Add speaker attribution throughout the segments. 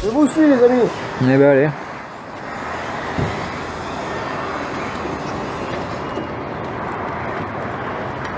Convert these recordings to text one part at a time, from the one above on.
Speaker 1: Je vous suis les amis.
Speaker 2: Eh ben allez.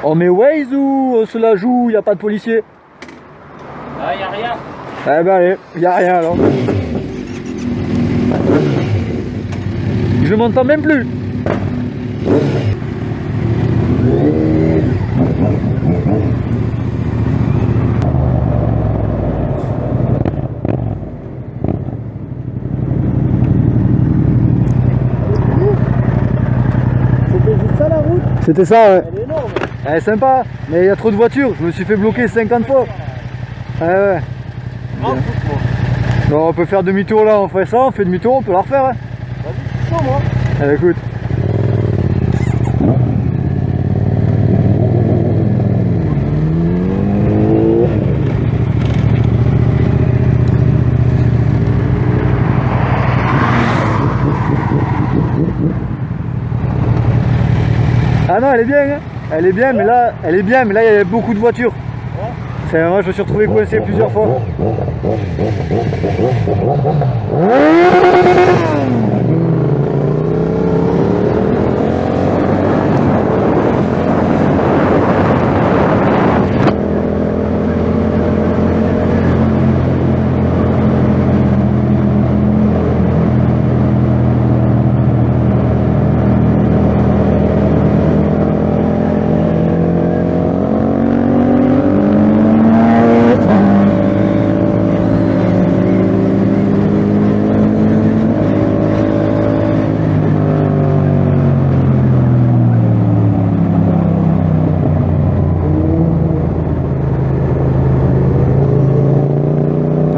Speaker 2: On met Waze ou on se la joue, il n'y a pas de policier?
Speaker 3: Ah, y a rien.
Speaker 2: Eh ben allez, il n'y a rien alors. Je m'entends même plus.
Speaker 1: C'était juste ça la route.
Speaker 2: C'était ça, ouais.
Speaker 1: Elle est énorme.
Speaker 2: Elle est sympa, mais il y a trop de voitures, je me suis fait bloquer 50 fois. Ouais, ouais.
Speaker 1: Grand foot, moi.
Speaker 2: Bon, on peut faire demi-tour là, on fait ça, on fait demi-tour, on peut la refaire. Hein.
Speaker 1: Vas-y, je suis chaud moi.
Speaker 2: Allez, écoute. Ah non, elle est bien, hein. Elle est bien, mais là, elle est bien, mais là il y a beaucoup de voitures. Moi je me suis retrouvé coincé plusieurs fois.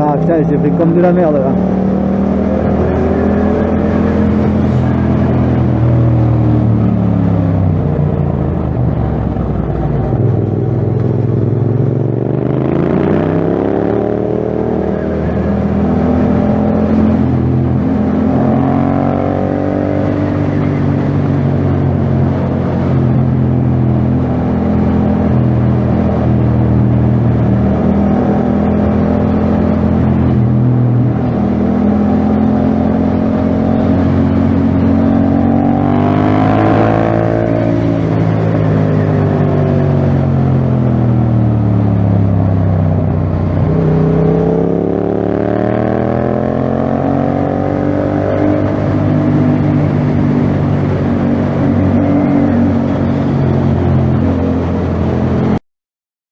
Speaker 2: Ah putain, j'ai pris comme de la merde là.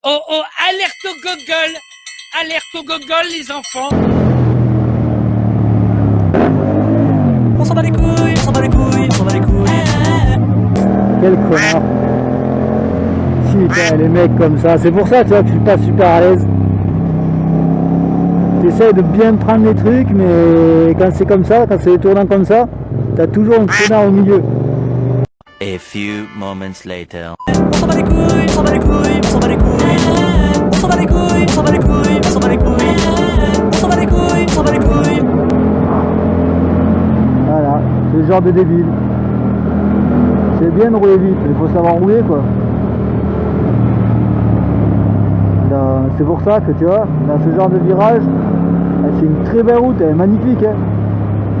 Speaker 3: Oh oh, alerte au gogol. Alerte au gogol, les enfants.
Speaker 4: On s'en bat les couilles, on s'en bat les couilles, on s'en bat les couilles.
Speaker 2: Quel connard. Putain, les mecs comme ça, c'est pour ça tu vois que je suis pas super à l'aise. T'essayes de bien prendre les trucs, mais quand c'est comme ça, quand c'est des tournants comme ça, t'as toujours un connard au milieu.
Speaker 5: A few moments later.
Speaker 4: On s'en bat les couilles, on s'en bat les couilles, on s'en bat les couilles. On s'en bat les couilles, on s'en bat les couilles, on s'en bat les couilles. On s'en bat les couilles, on s'en bat les couilles.
Speaker 2: Voilà, c'est le genre de débile. C'est bien de rouler vite, mais il faut savoir rouler quoi. C'est pour ça que tu vois, dans ce genre de virage, c'est une très belle route, elle est magnifique. Hein.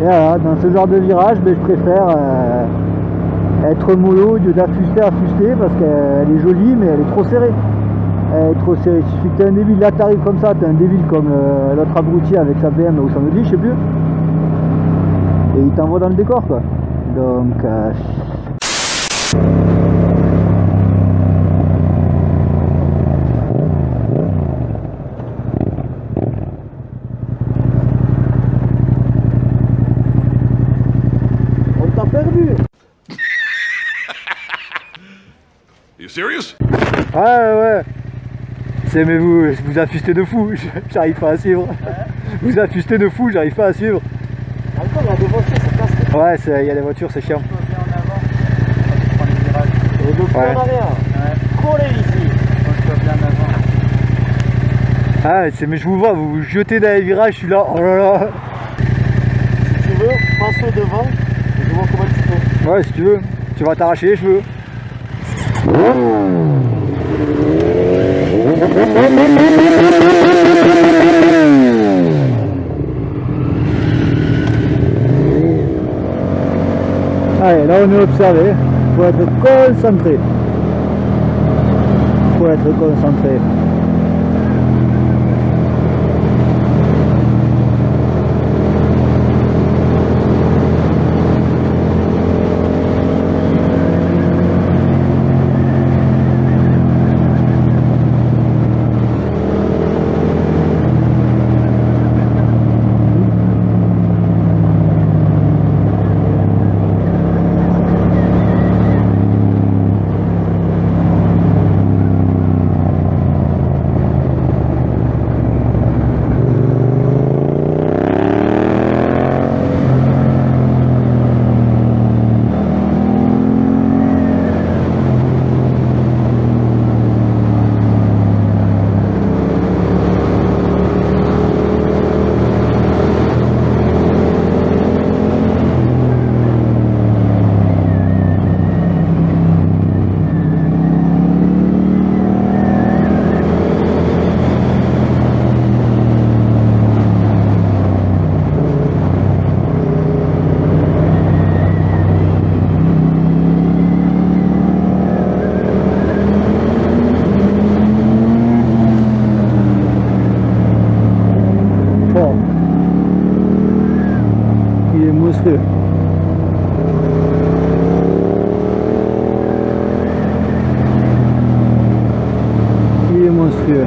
Speaker 2: Et voilà, dans ce genre de virage, ben, je préfère être mollo au lieu d'affuster, parce qu'elle est jolie, mais elle est trop serrée. Elle est trop serrée. Il suffit que tu as un débile, là tu arrives comme ça, tu as un débile comme l'autre abruti avec sa BM ou son Audi, je sais plus. Et il t'envoie dans le décor quoi. Donc...
Speaker 6: You serious?
Speaker 2: Ouais, ouais. C'est mais vous affustez de fou, j'arrive pas à suivre. Vous affustez de fou, j'arrive pas à suivre.
Speaker 1: Encore, il y a des voitures, c'est casse.
Speaker 2: Ouais, il y a des voitures, c'est chiant.
Speaker 3: Bien en avant. On prend les virages.
Speaker 1: Et donc,
Speaker 2: Ouais.
Speaker 1: en arrière.
Speaker 3: Ouais.
Speaker 1: Courez ici.
Speaker 3: On soit bien avant.
Speaker 2: Ah, mais je vous vois, vous vous jetez dans les virages, je suis là, oh là là.
Speaker 1: Si tu veux, passe au devant et je vois comment tu fais.
Speaker 2: Ouais, si tu veux, tu vas t'arracher les cheveux. observer, faut être concentré. Faut être concentré. Il est monstrueux. Il est monstrueux.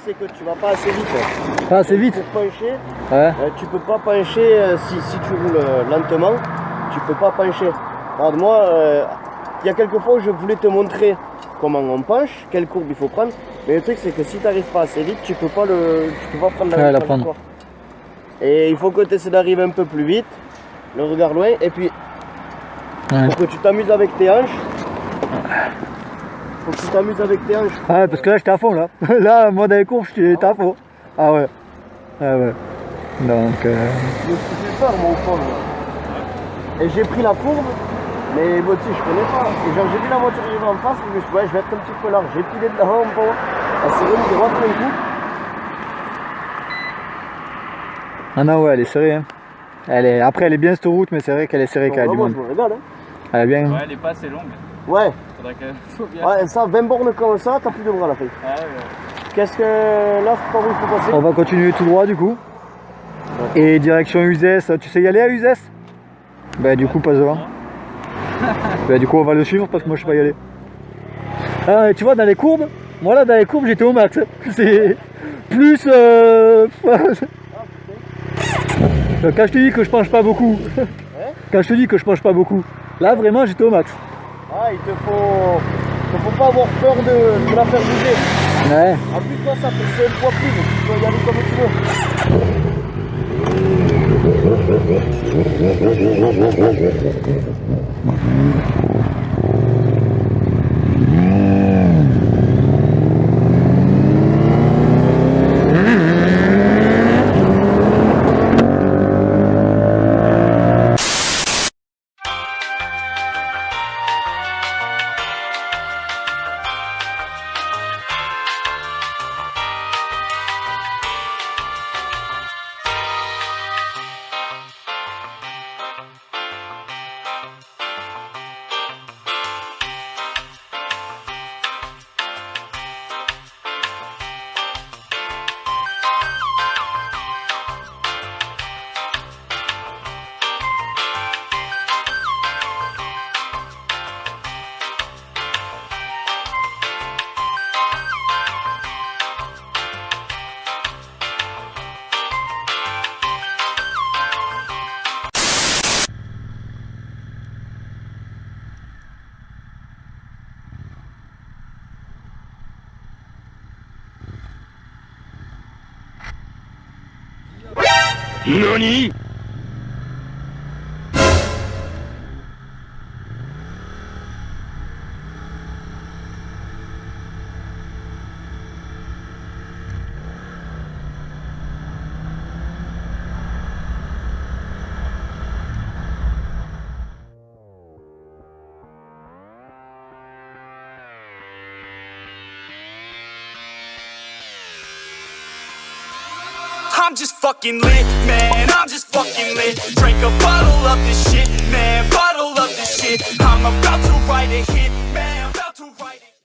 Speaker 1: C'est que tu vas pas assez vite.
Speaker 2: Pas assez vite.
Speaker 1: Pour pencher,
Speaker 2: Ouais.
Speaker 1: tu peux pas pencher si tu roules lentement, tu peux pas pencher. Regarde moi, il y a quelques fois où je voulais te montrer comment on penche, quelle courbe il faut prendre, mais le truc c'est que si tu n'arrives pas assez vite, tu peux pas prendre la trajectoire. Et il faut que tu essaies d'arriver un peu plus vite, le regard loin, et puis
Speaker 2: Ouais.
Speaker 1: Pour que tu t'amuses avec tes hanches. Faut que tu t'amuses avec tes hanches.
Speaker 2: Ah ouais, parce que là j'étais à fond là. Là, moi dans les courbes, j'étais à fond. Ah ouais. Ah ouais. Donc.
Speaker 1: Je me suis fait peur mon fond là. Et j'ai pris la courbe, mais moi tu sais, je connais pas. Et genre j'ai vu la voiture arriver en face, et je me suis dit, ouais, je vais être un petit peu large. J'ai pilé de l'avant un peu. Elle s'est remise droite d'un coup.
Speaker 2: Ah non, ouais, elle est serrée. Hein. Après, elle est bien cette route, mais c'est vrai qu'elle est serrée quand elle a du
Speaker 1: Moi
Speaker 2: monde.
Speaker 1: je me régale. Hein.
Speaker 2: Elle est bien.
Speaker 6: Ouais, elle est pas assez longue.
Speaker 1: Ouais.
Speaker 6: Faudrait qu'elle soit bien.
Speaker 1: Ouais, ça, 20 bornes comme ça, t'as plus de bras à la fin.
Speaker 6: Ah ouais.
Speaker 1: Qu'est-ce que là, par où il faut passer?
Speaker 2: On va continuer tout droit du coup. Et direction Uzès. Tu sais y aller à Uzès? Bah du coup passe devant. Bah du coup on va le suivre parce que moi je sais pas y aller. Ah, tu vois dans les courbes, moi là dans les courbes j'étais au max. C'est plus quand je te dis que je penche pas beaucoup. Quand je te dis que je penche pas beaucoup. Là vraiment j'étais au max.
Speaker 1: Ah, il te faut pas avoir peur de la faire bouger.
Speaker 2: Ouais.
Speaker 1: En plus, toi, ça fait un poids plus, donc tu peux y aller comme tu veux.
Speaker 3: NANI?!
Speaker 4: I'm just fucking lit, man, I'm just fucking lit. Drink a bottle of this shit, man, bottle of this shit. I'm about to write a hit, man, I'm about to write it.